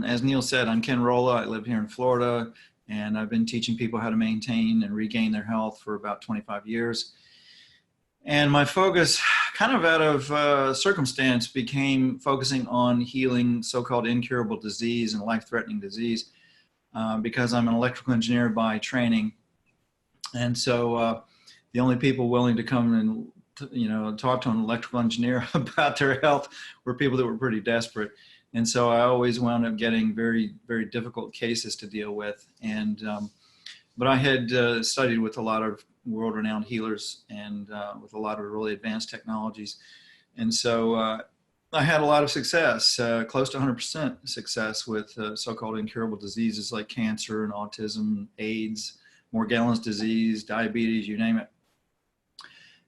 as Neil said, I'm Ken Rolla. I live here in Florida, and I've been teaching people how to maintain and regain their health for about 25 years. And my focus, kind of out of circumstance, became focusing on healing so-called incurable disease and life-threatening disease because I'm an electrical engineer by training. And so the only people willing to come and talk to an electrical engineer about their health were people that were pretty desperate. And so I always wound up getting very, very difficult cases to deal with. And but I had studied with a lot of world-renowned healers and with a lot of really advanced technologies. And so I had a lot of success, close to 100% success with so-called incurable diseases like cancer and autism, AIDS, Morgellons disease, diabetes, you name it.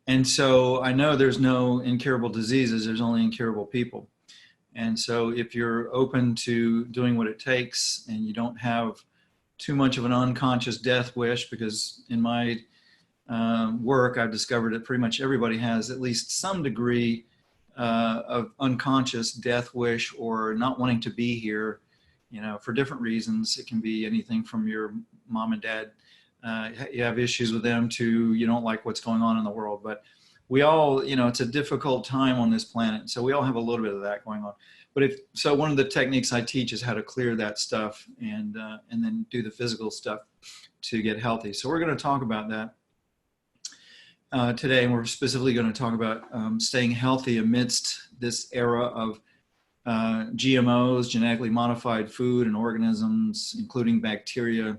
And so I know there's no incurable diseases, there's only incurable people. And so if you're open to doing what it takes and you don't have too much of an unconscious death wish, because in my work I've discovered that pretty much everybody has at least some degree of unconscious death wish or not wanting to be here, for different reasons. It can be anything from your mom and dad, you have issues with them, to you don't like what's going on in the world. But we all, it's a difficult time on this planet, so we all have a little bit of that going on. But so one of the techniques I teach is how to clear that stuff and then do the physical stuff to get healthy. So we're going to talk about that today, and we're specifically going to talk about staying healthy amidst this era of GMOs, genetically modified food and organisms, including bacteria,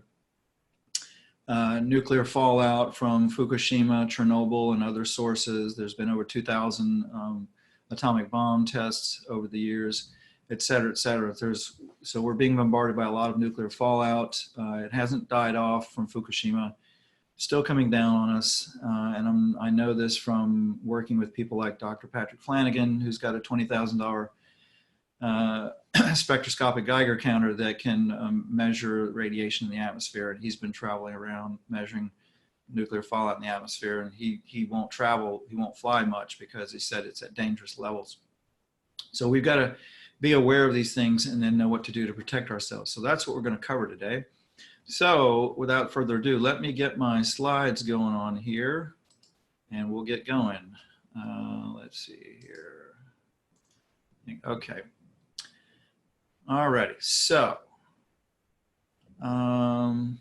nuclear fallout from Fukushima, Chernobyl, and other sources. There's been over 2,000 atomic bomb tests over the years, et cetera, et cetera. So we're being bombarded by a lot of nuclear fallout. It hasn't died off from Fukushima, still coming down on us. And I know this from working with people like Dr. Patrick Flanagan, who's got a $20,000 spectroscopic Geiger counter that can measure radiation in the atmosphere. And he's been traveling around measuring nuclear fallout in the atmosphere, and he won't travel, he won't fly much because he said it's at dangerous levels. So we've got to be aware of these things and then know what to do to protect ourselves. So that's what we're going to cover today. So without further ado, let me get my slides going on here and we'll get going. Let's see here. Okay. Alrighty, so I'm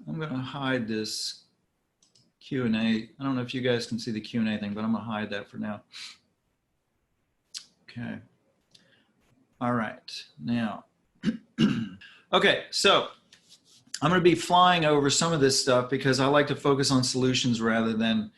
going to hide this Q&A. I don't know if you guys can see the Q&A thing, but I'm going to hide that for now. Okay. All right. Now, okay, so I'm going to be flying over some of this stuff because I like to focus on solutions rather than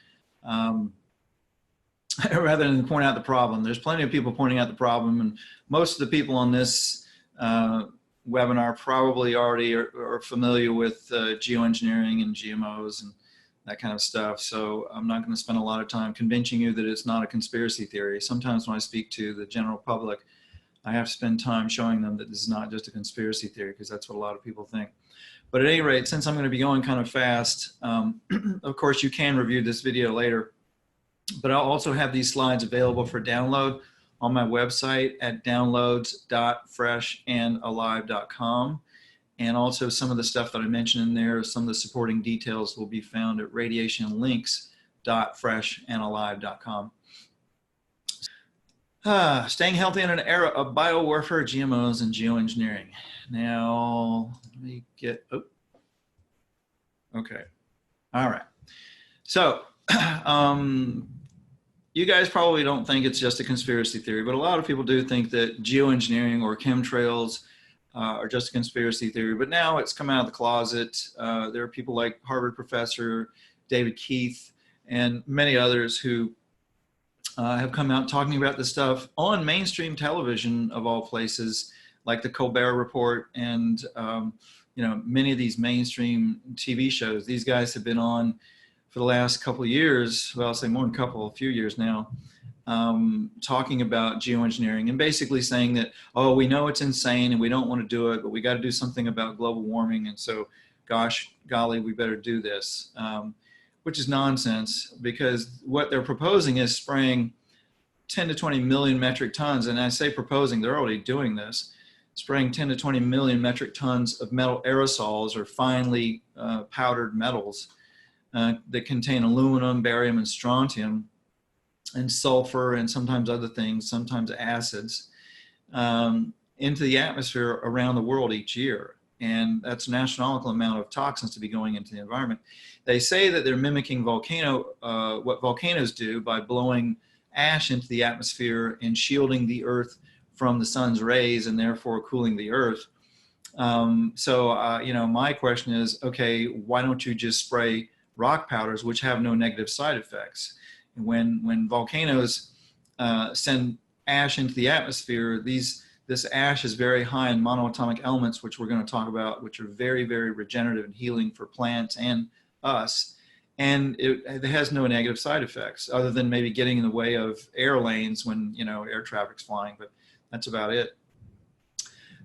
point out the problem. There's plenty of people pointing out the problem, and most of the people on this webinar probably already are familiar with geoengineering and GMOs and that kind of stuff. So I'm not going to spend a lot of time convincing you that it's not a conspiracy theory. Sometimes when I speak to the general public, I have to spend time showing them that this is not just a conspiracy theory, because that's what a lot of people think. But at any rate, since I'm going to be going kind of fast, of course you can review this video later, but I'll also have these slides available for download on my website at downloads.freshandalive.com. And also some of the stuff that I mentioned in there, some of the supporting details will be found at radiationlinks.freshandalive.com. Staying healthy in an era of biowarfare, GMOs, and geoengineering. Now, let me get, okay. All right. So, you guys probably don't think it's just a conspiracy theory, but a lot of people do think that geoengineering or chemtrails are just a conspiracy theory. But now it's come out of the closet. There are people like Harvard professor David Keith and many others who have come out talking about this stuff on mainstream television, of all places, like the Colbert Report and many of these mainstream TV shows. These guys have been on for the last couple of years, well, I'll say more than a few years now, talking about geoengineering and basically saying that, oh, we know it's insane and we don't want to do it, but we got to do something about global warming. And so, gosh, golly, we better do this, which is nonsense, because what they're proposing is spraying 10 to 20 million metric tons. And I say proposing, they're already doing this. spraying 10 to 20 million metric tons of metal aerosols or finely powdered metals that contain aluminum, barium, and strontium, and sulfur, and sometimes other things, sometimes acids, into the atmosphere around the world each year. And that's an astronomical amount of toxins to be going into the environment. They say that they're mimicking what volcanoes do by blowing ash into the atmosphere and shielding the Earth from the sun's rays and therefore cooling the Earth. My question is, okay, why don't you just spray rock powders, which have no negative side effects? When volcanoes send ash into the atmosphere, this ash is very high in monoatomic elements, which we're going to talk about, which are very, very regenerative and healing for plants and us. And it has no negative side effects other than maybe getting in the way of air lanes when, air traffic's flying, but that's about it.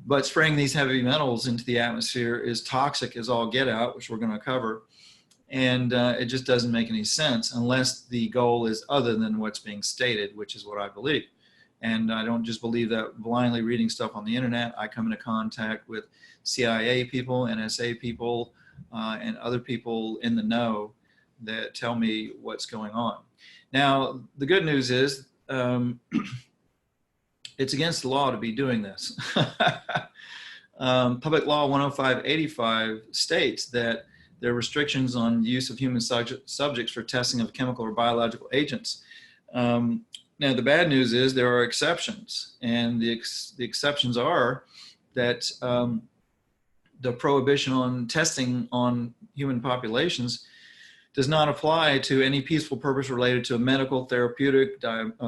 But spraying these heavy metals into the atmosphere is toxic as all get out, which we're going to cover. And it just doesn't make any sense unless the goal is other than what's being stated, which is what I believe. And I don't just believe that blindly reading stuff on the internet. I come into contact with CIA people, NSA people, and other people in the know that tell me what's going on. Now, the good news is it's against the law to be doing this. Public Law 105/85 states that there are restrictions on the use of human subjects for testing of chemical or biological agents. Now, the bad news is there are exceptions, and the exceptions are that the prohibition on testing on human populations does not apply to any peaceful purpose related to a medical, therapeutic,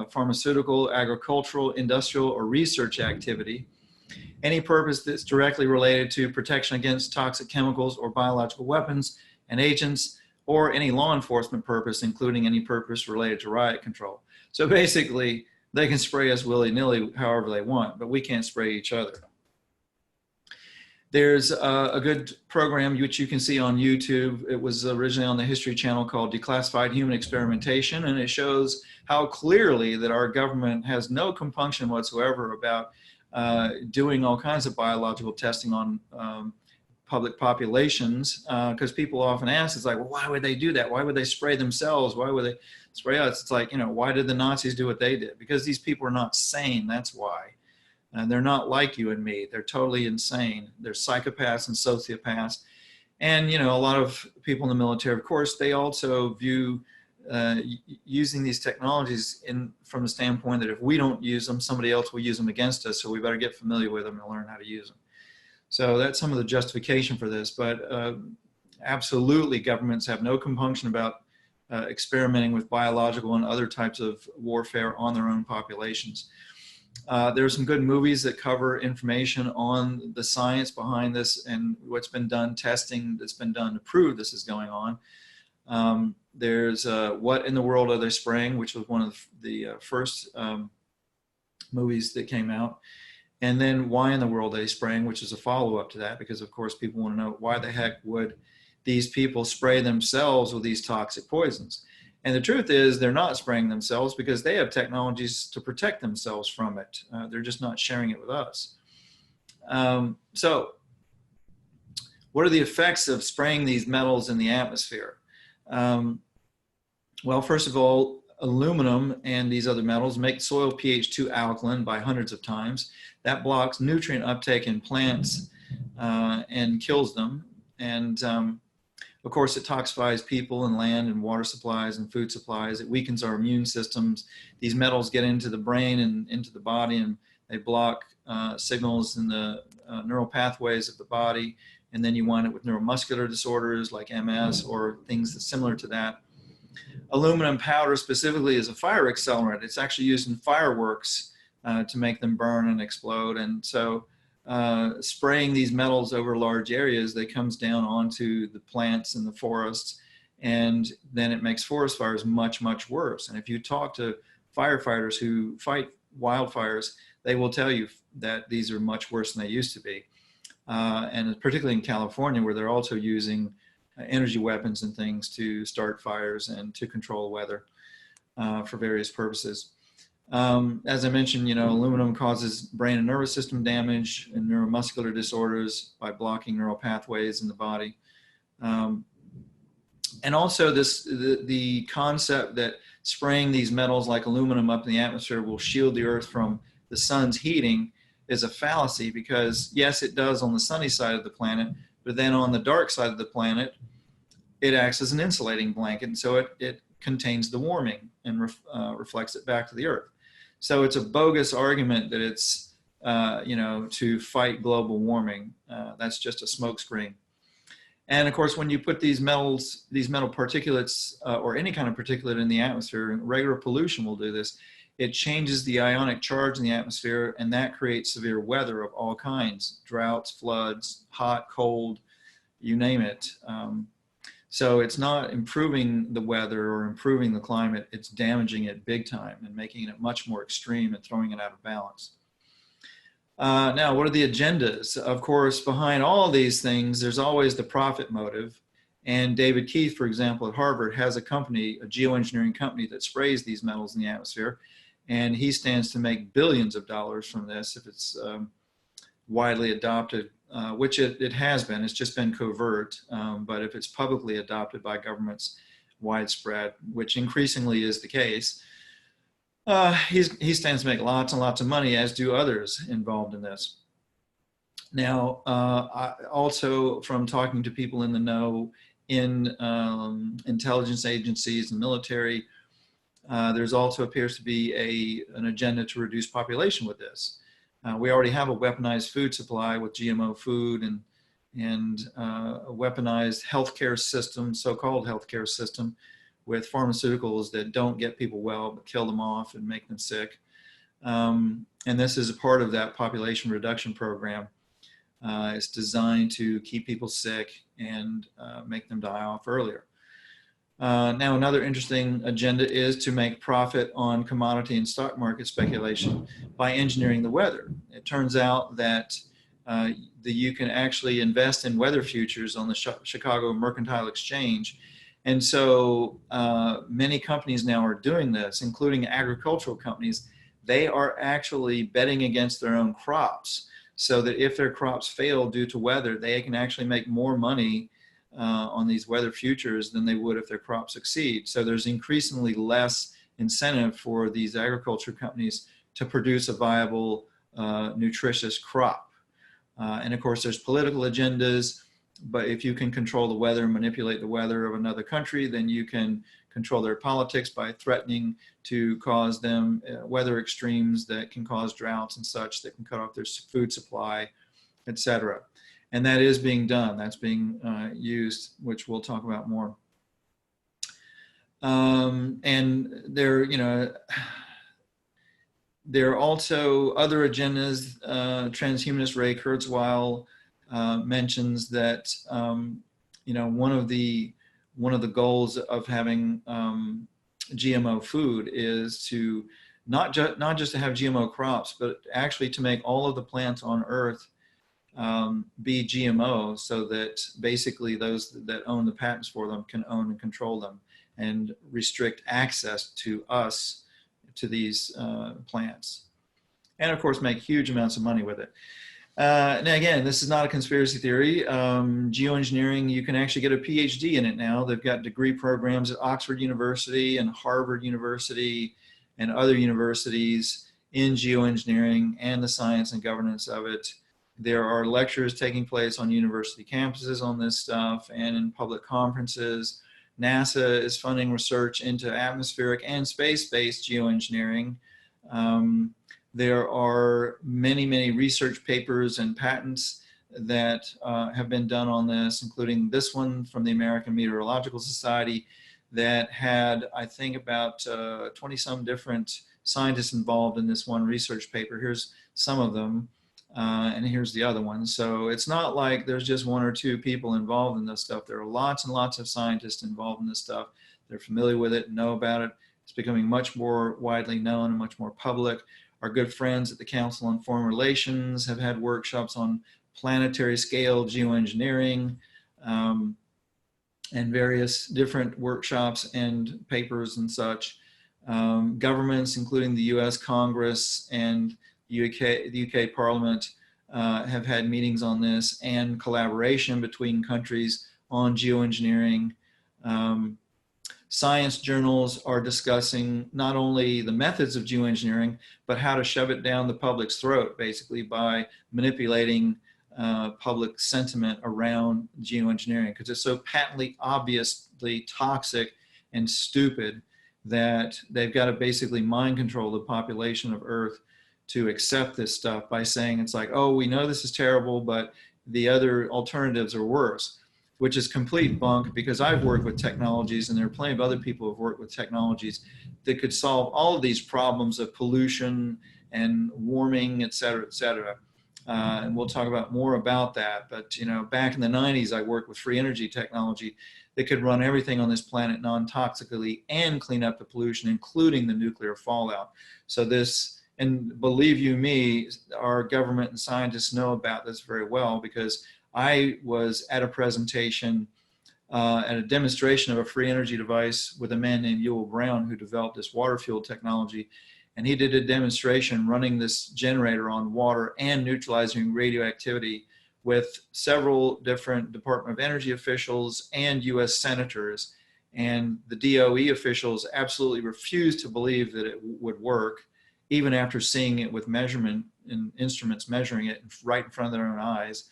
pharmaceutical, agricultural, industrial, or research activity, any purpose that's directly related to protection against toxic chemicals or biological weapons and agents, or any law enforcement purpose, including any purpose related to riot control. So basically, they can spray us willy-nilly however they want, but we can't spray each other. There's a good program which you can see on YouTube. It was originally on the History Channel called Declassified Human Experimentation, and it shows how clearly that our government has no compunction whatsoever about doing all kinds of biological testing on public populations, because people often ask, it's like, well, why would they do that? Why would they spray themselves? Why would they spray us? It's like, why did the Nazis do what they did? Because these people are not sane, that's why. And they're not like you and me. They're totally insane. They're psychopaths and sociopaths. And, a lot of people in the military, of course, they also view using these technologies from the standpoint that if we don't use them, somebody else will use them against us, so we better get familiar with them and learn how to use them. So that's some of the justification for this, but absolutely governments have no compunction about experimenting with biological and other types of warfare on their own populations. There are some good movies that cover information on the science behind this and what's been done, testing that's been done to prove this is going on. There's What in the World Are They Spraying, which was one of the first movies that came out. And then Why in the World Are They Spraying, which is a follow-up to that, because of course people want to know why the heck would these people spray themselves with these toxic poisons. And the truth is they're not spraying themselves because they have technologies to protect themselves from it. They're just not sharing it with us. So what are the effects of spraying these metals in the atmosphere? Well, first of all, aluminum and these other metals make soil pH 2 alkaline by hundreds of times. That blocks nutrient uptake in plants and kills them. And of course, it toxifies people and land and water supplies and food supplies. It weakens our immune systems. These metals get into the brain and into the body, and they block signals in the neural pathways of the body. And then you wind up with neuromuscular disorders like MS or things that's similar to that. Aluminum powder specifically is a fire accelerant. It's actually used in fireworks to make them burn and explode. And so spraying these metals over large areas, they comes down onto the plants and the forests, and then it makes forest fires much, much worse. And if you talk to firefighters who fight wildfires, they will tell you that these are much worse than they used to be. And particularly in California, where they're also using energy weapons and things to start fires and to control weather for various purposes. As I mentioned, aluminum causes brain and nervous system damage and neuromuscular disorders by blocking neural pathways in the body. And also the concept that spraying these metals like aluminum up in the atmosphere will shield the Earth from the sun's heating is a fallacy, because yes, it does on the sunny side of the planet, but then on the dark side of the planet, it acts as an insulating blanket, and so it contains the warming and reflects it back to the Earth. So it's a bogus argument that it's to fight global warming. That's just a smokescreen. And of course, when you put these metal particulates or any kind of particulate in the atmosphere, regular pollution will do this. It changes the ionic charge in the atmosphere, and that creates severe weather of all kinds: droughts, floods, hot, cold, you name it. So it's not improving the weather or improving the climate, it's damaging it big time and making it much more extreme and throwing it out of balance. Now, what are the agendas? Of course, behind all of these things, there's always the profit motive. And David Keith, for example, at Harvard, has a company, a geoengineering company, that sprays these metals in the atmosphere. And he stands to make billions of dollars from this if it's widely adopted, which it has been. It's just been covert. But if it's publicly adopted by governments widespread, which increasingly is the case, he stands to make lots and lots of money, as do others involved in this. Now, also from talking to people in the know in intelligence agencies and military, there's also appears to be an agenda to reduce population with this. We already have a weaponized food supply with GMO food and a weaponized healthcare system, so-called healthcare system, with pharmaceuticals that don't get people well but kill them off and make them sick. And this is a part of that population reduction program. It's designed to keep people sick and make them die off earlier. Now, another interesting agenda is to make profit on commodity and stock market speculation by engineering the weather. It turns out that you can actually invest in weather futures on the Chicago Mercantile Exchange. And so many companies now are doing this, including agricultural companies. They are actually betting against their own crops, so that if their crops fail due to weather, they can actually make more money on these weather futures than they would if their crops succeed. So there's increasingly less incentive for these agriculture companies to produce a viable, nutritious crop. And of course, there's political agendas. But if you can control the weather and manipulate the weather of another country, then you can control their politics by threatening to cause them weather extremes that can cause droughts and such, that can cut off their food supply, etc. And that is being done. That's being used, which we'll talk about more. And there are also other agendas. Transhumanist Ray Kurzweil mentions that one of the goals of having GMO food is to not just to have GMO crops, but actually to make all of the plants on Earth be GMO, so that basically those that own the patents for them can own and control them and restrict access to us to these plants, and of course make huge amounts of money with it. Now again, this is not a conspiracy theory. Geoengineering, you can actually get a PhD in it now. They've got degree programs at Oxford University and Harvard University and other universities in geoengineering and the science and governance of it. There are lectures taking place on university campuses on this stuff and in public conferences. NASA is funding research into atmospheric and space-based geoengineering. There are many, many research papers and patents that have been done on this, including this one from the American Meteorological Society that had, I think, about 20-some different scientists involved in this one research paper. Here's some of them, and here's the other one. So it's not like there's just one or two people involved in this stuff. There are lots and lots of scientists involved in this stuff. They're familiar with it, know about it. It's becoming much more widely known and much more public. Our good friends at the Council on Foreign Relations have had workshops on planetary scale geoengineering and various different workshops and papers and such Governments, including the US Congress and the UK Parliament, have had meetings on this, and collaboration between countries on geoengineering. Science journals are discussing not only the methods of geoengineering, but how to shove it down the public's throat, basically by manipulating public sentiment around geoengineering, because it's so patently, obviously toxic and stupid that they've got to basically mind control the population of Earth to accept this stuff by saying it's like, oh, we know this is terrible, but the other alternatives are worse, which is complete bunk, because I've worked with technologies, and there are plenty of other people who have worked with technologies that could solve all of these problems of pollution and warming, et cetera, et cetera. And we'll talk about more about that. But, you know, back in the 90s, I worked with free energy technology that could run everything on this planet non-toxically and clean up the pollution, including the nuclear fallout. So this, and believe you me, our government and scientists know about this very well, because I was at a presentation at a demonstration of a free energy device with a man named Ewell Brown, who developed this water fuel technology. And he did a demonstration running this generator on water and neutralizing radioactivity with several different Department of Energy officials and US senators. And the DOE officials absolutely refused to believe that it would work, even after seeing it with measurement and instruments measuring it right in front of their own eyes.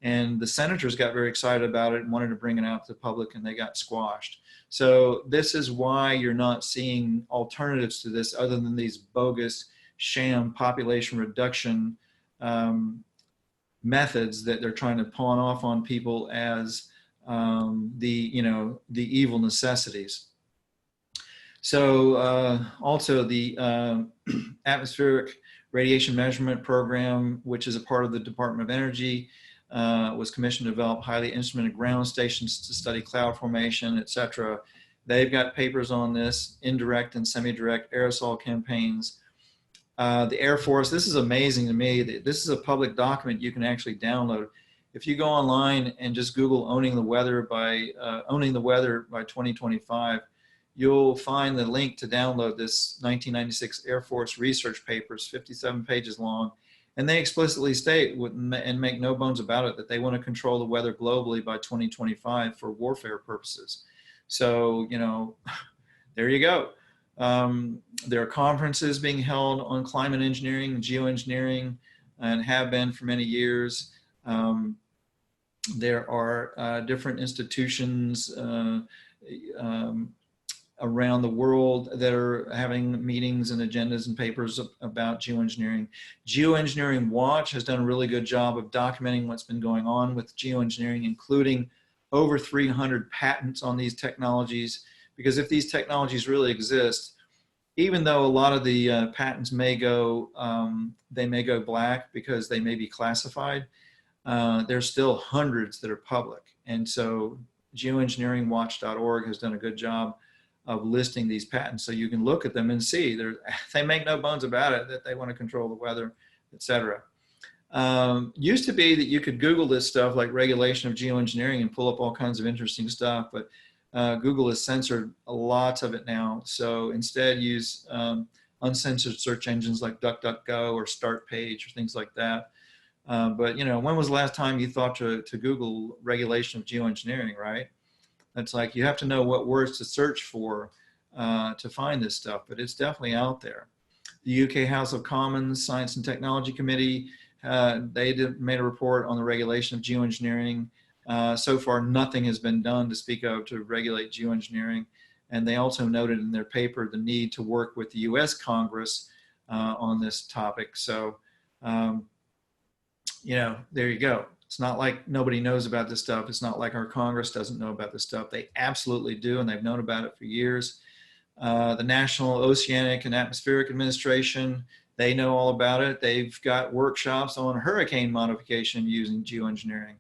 And the senators got very excited about it and wanted to bring it out to the public, and they got squashed. So this is why you're not seeing alternatives to this other than these bogus sham population reduction methods that they're trying to pawn off on people as the evil necessities. So also the atmospheric radiation measurement program, which is a part of the Department of Energy, was commissioned to develop highly instrumented ground stations to study cloud formation, etc. They've got papers on this, indirect and semi-direct aerosol campaigns. The Air Force, this is amazing to me. This is a public document you can actually download. If you go online and just Google owning the weather by 2025, you'll find the link to download this 1996 Air Force research papers, 57 pages long. And they explicitly state, and make no bones about it, that they want to control the weather globally by 2025 for warfare purposes. So, you know, there you go. There are conferences being held on climate engineering and geoengineering, and have been for many years. There are different institutions around the world that are having meetings and agendas and papers about geoengineering. Geoengineering Watch has done a really good job of documenting what's been going on with geoengineering, including over 300 patents on these technologies, because if these technologies really exist, even though a lot of the patents may go, they may go black because they may be classified, there's still hundreds that are public. And so geoengineeringwatch.org has done a good job of listing these patents, so you can look at them and see they make no bones about it that they want to control the weather, etc. Used to be that you could Google this stuff like regulation of geoengineering and pull up all kinds of interesting stuff, but Google has censored a lot of it now. So instead use uncensored search engines like DuckDuckGo or Startpage or things like that. But you know, when was the last time you thought to Google regulation of geoengineering, right? It's like you have to know what words to search for to find this stuff, but it's definitely out there. The UK House of Commons Science and Technology Committee, they made a report on the regulation of geoengineering. So far, nothing has been done to speak of to regulate geoengineering. And they also noted in their paper the need to work with the US Congress on this topic. So, you know, there you go. It's not like nobody knows about this stuff. It's not like our Congress doesn't know about this stuff. They absolutely do, and they've known about it for years. The National Oceanic and Atmospheric Administration, they know all about it. They've got workshops on hurricane modification using geoengineering.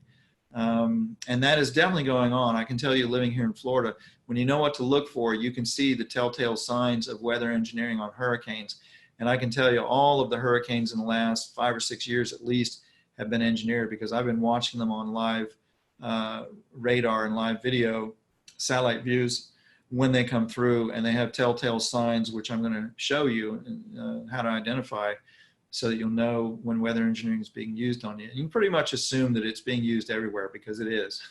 And that is definitely going on. I can tell you, living here in Florida, when you know what to look for, you can see the telltale signs of weather engineering on hurricanes. And I can tell you all of the hurricanes in the last 5 or 6 years at least have been engineered, because I've been watching them on live radar and live video satellite views when they come through, and they have telltale signs, which I'm going to show you how to identify, so that you'll know when weather engineering is being used on you. You can pretty much assume that it's being used everywhere, because it is.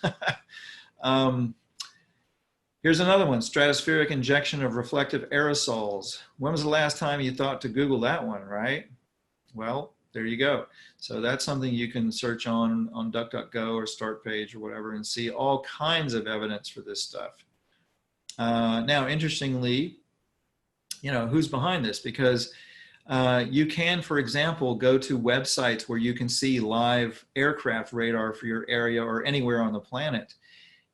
Here's another one: stratospheric injection of reflective aerosols. When was the last time you thought to Google that one, right? Well, there you go. So that's something you can search on DuckDuckGo or Start Page or whatever, and see all kinds of evidence for this stuff. Now, interestingly, who's behind this? Because you can, for example, go to websites where you can see live aircraft radar for your area or anywhere on the planet.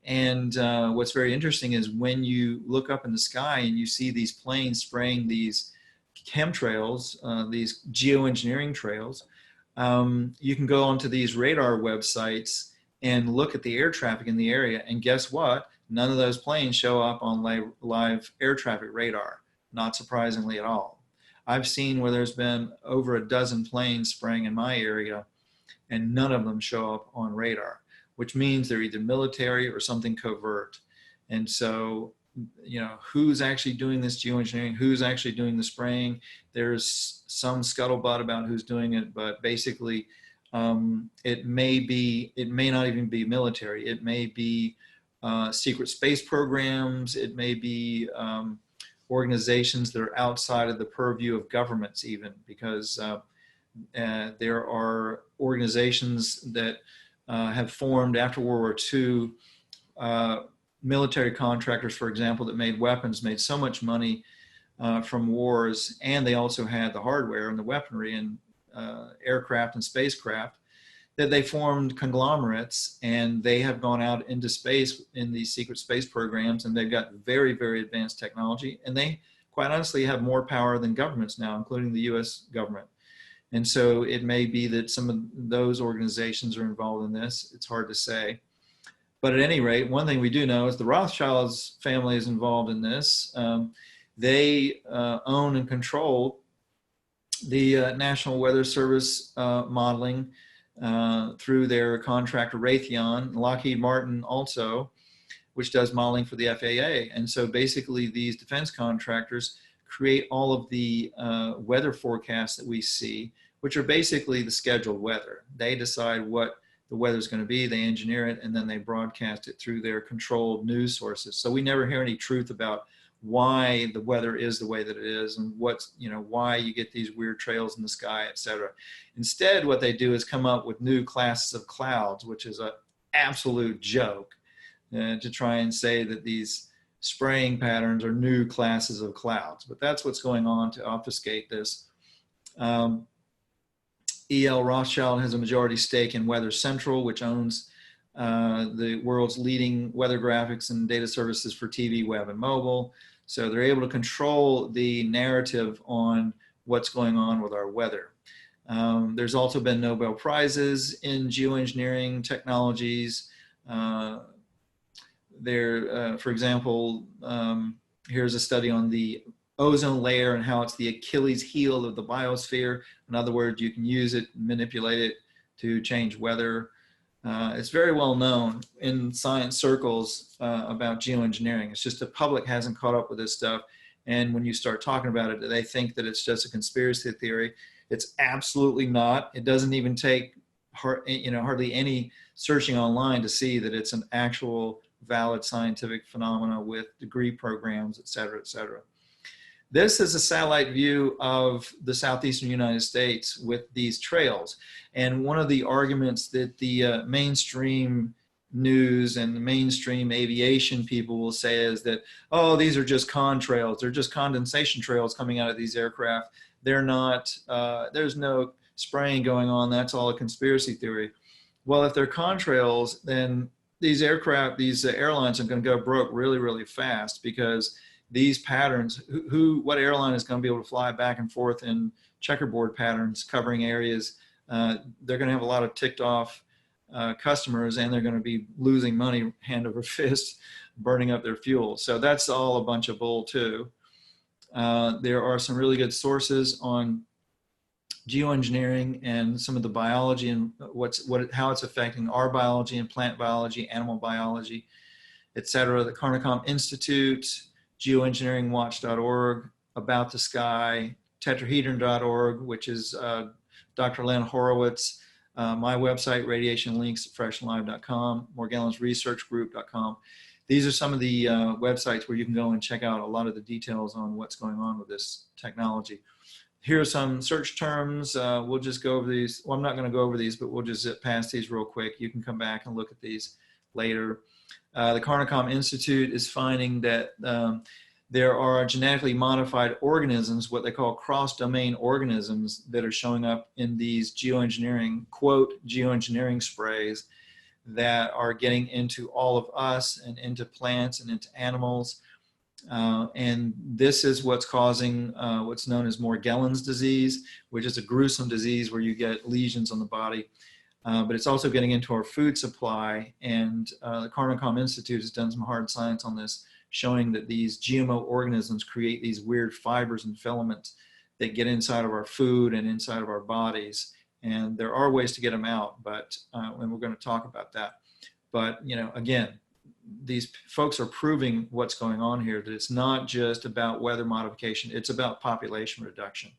And what's very interesting is when you look up in the sky and you see these planes spraying these chemtrails, these geoengineering trails, you can go onto these radar websites and look at the air traffic in the area, and guess what? None of those planes show up on live air traffic radar, not surprisingly at all. I've seen where there's been over a dozen planes spraying in my area, and none of them show up on radar, which means they're either military or something covert. And so, who's actually doing this geoengineering? Who's actually doing the spraying? There's some scuttlebutt about who's doing it, but basically, it may not even be military. It may be secret space programs. It may be organizations that are outside of the purview of governments, even, because there are organizations that have formed after World War II, military contractors, for example, that made weapons, made so much money from wars, and they also had the hardware and the weaponry and aircraft and spacecraft, that they formed conglomerates, and they have gone out into space in these secret space programs, and they've got very, very advanced technology, and they quite honestly have more power than governments now, including the US government. And so it may be that some of those organizations are involved in this. It's hard to say. But at any rate, one thing we do know is the Rothschilds family is involved in this. They own and control the National Weather Service modeling through their contractor Raytheon, Lockheed Martin also, which does modeling for the FAA. And so basically these defense contractors create all of the weather forecasts that we see, which are basically the scheduled weather. They decide what the weather is going to be, they engineer it, and then they broadcast it through their controlled news sources. So we never hear any truth about why the weather is the way that it is, and why you get these weird trails in the sky, etc. Instead, what they do is come up with new classes of clouds, which is an absolute joke, to try and say that these spraying patterns are new classes of clouds. But that's what's going on to obfuscate this. E.L. Rothschild has a majority stake in Weather Central, which owns the world's leading weather graphics and data services for TV, web, and mobile. So they're able to control the narrative on what's going on with our weather. There's also been Nobel Prizes in geoengineering technologies. For example, here's a study on the ozone layer and how it's the Achilles heel of the biosphere. In other words, you can use it, manipulate it to change weather. It's very well known in science circles about geoengineering. It's just the public hasn't caught up with this stuff. And when you start talking about it, they think that it's just a conspiracy theory. It's absolutely not. It doesn't even take hardly any searching online to see that it's an actual valid scientific phenomena with degree programs, et cetera, et cetera. This is a satellite view of the southeastern United States with these trails. And one of the arguments that the mainstream news and the mainstream aviation people will say is that, oh, these are just contrails. They're just condensation trails coming out of these aircraft. They're not, there's no spraying going on. That's all a conspiracy theory. Well, if they're contrails, then these aircraft, these airlines are going to go broke really, really fast, because these patterns, what airline is going to be able to fly back and forth in checkerboard patterns covering areas? They're going to have a lot of ticked off customers, and they're going to be losing money hand over fist, burning up their fuel. So that's all a bunch of bull too. There are some really good sources on geoengineering and some of the biology and how it's affecting our biology and plant biology, animal biology, et cetera. The Carnicom Institute, geoengineeringwatch.org, About the Sky, tetrahedron.org, which is Dr. Len Horowitz, my website, radiationlinks@freshlive.com, morgellonsresearchgroup.com. These are some of the websites where you can go and check out a lot of the details on what's going on with this technology. Here are some search terms. We'll just go over these. Well, I'm not going to go over these, but we'll just zip past these real quick. You can come back and look at these later. The Carnicom Institute is finding that there are genetically modified organisms, what they call cross-domain organisms, that are showing up in these geoengineering, quote, geoengineering sprays that are getting into all of us and into plants and into animals. And this is what's causing what's known as Morgellons disease, which is a gruesome disease where you get lesions on the body. But it's also getting into our food supply. And the Carnicom Institute has done some hard science on this, showing that these GMO organisms create these weird fibers and filaments that get inside of our food and inside of our bodies. And there are ways to get them out, but and we're going to talk about that. But, you know, again, these folks are proving what's going on here, that it's not just about weather modification, it's about population reduction.